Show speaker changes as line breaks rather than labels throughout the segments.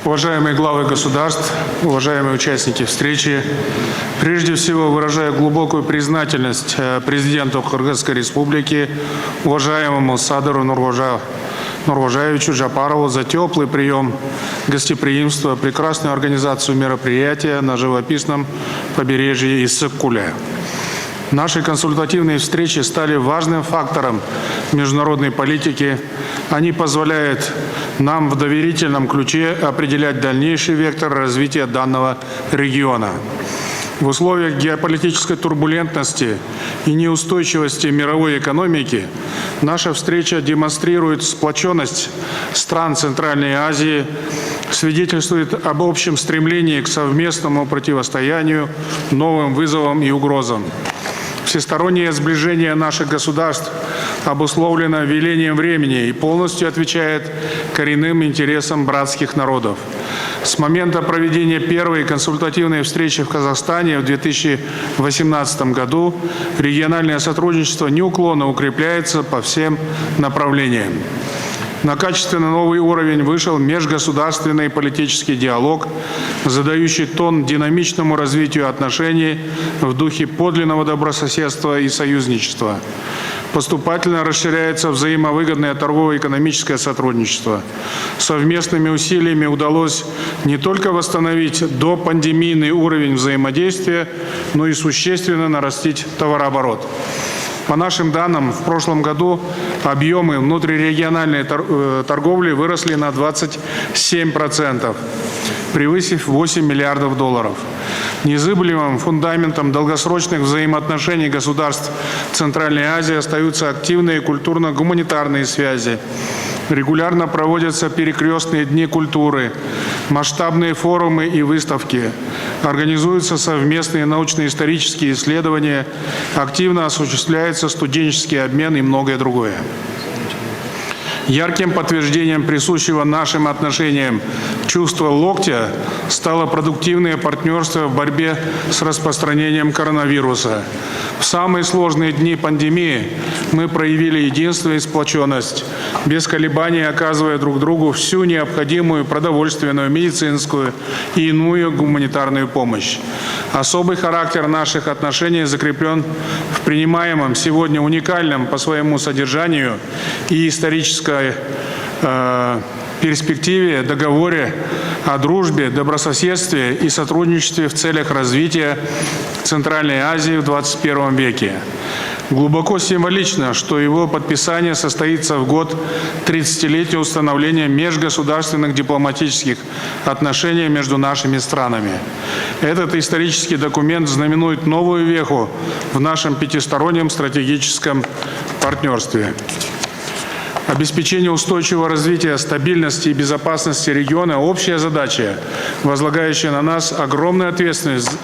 Уважаемые главы государств, уважаемые участники встречи, прежде всего выражаю глубокую признательность президенту Кыргызской республики, уважаемому Садыру Нургожаевичу Жапарову за теплый прием, гостеприимство, прекрасную организацию мероприятия на живописном побережье Иссык-Куле. Наши консультативные встречи стали важным фактором международной политики. Они позволяют нам в доверительном ключе определять дальнейший вектор развития данного региона. В условиях геополитической турбулентности и неустойчивости мировой экономики наша встреча демонстрирует сплоченность стран Центральной Азии, свидетельствует об общем стремлении к совместному противостоянию новым вызовам и угрозам. Всестороннее сближение наших государств обусловлено велением времени и полностью отвечает коренным интересам братских народов. С момента проведения первой консультативной встречи в Казахстане в 2018 году региональное сотрудничество неуклонно укрепляется по всем направлениям. На качественно новый уровень вышел межгосударственный политический диалог, задающий тон динамичному развитию отношений в духе подлинного добрососедства и союзничества. Поступательно расширяется взаимовыгодное торгово-экономическое сотрудничество. Совместными усилиями удалось не только восстановить допандемийный уровень взаимодействия, но и существенно нарастить товарооборот. По нашим данным, в прошлом году объемы внутрирегиональной торговли выросли на 27%, превысив 8 миллиардов долларов. Незыблемым фундаментом долгосрочных взаимоотношений государств Центральной Азии остаются активные культурно-гуманитарные связи. Регулярно проводятся перекрестные дни культуры, масштабные форумы и выставки. Организуются совместные научно-исторические исследования, активно осуществляется студенческий обмен и многое другое. Ярким подтверждением присущего нашим отношениям чувства локтя стало продуктивное партнерство в борьбе с распространением коронавируса. В самые сложные дни пандемии мы проявили единство и сплоченность, без колебаний оказывая друг другу всю необходимую продовольственную, медицинскую и иную гуманитарную помощь. Особый характер наших отношений закреплен в принимаемом сегодня уникальном по своему содержанию и исторической перспективе договоре о дружбе, добрососедстве и сотрудничестве в целях развития Центральной Азии в 21 веке. Глубоко символично, что его подписание состоится в год 30-летия установления межгосударственных дипломатических отношений между нашими странами. Этот исторический документ знаменует новую веху в нашем пятистороннем стратегическом партнерстве. Обеспечение устойчивого развития, стабильности и безопасности региона – общая задача, возлагающая на нас огромную ответственность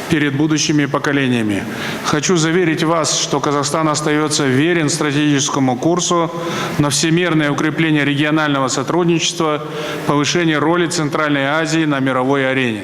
перед будущими поколениями. Хочу заверить вас, что Казахстан остается верен стратегическому курсу на всемирное укрепление регионального сотрудничества, повышение роли Центральной Азии на мировой арене.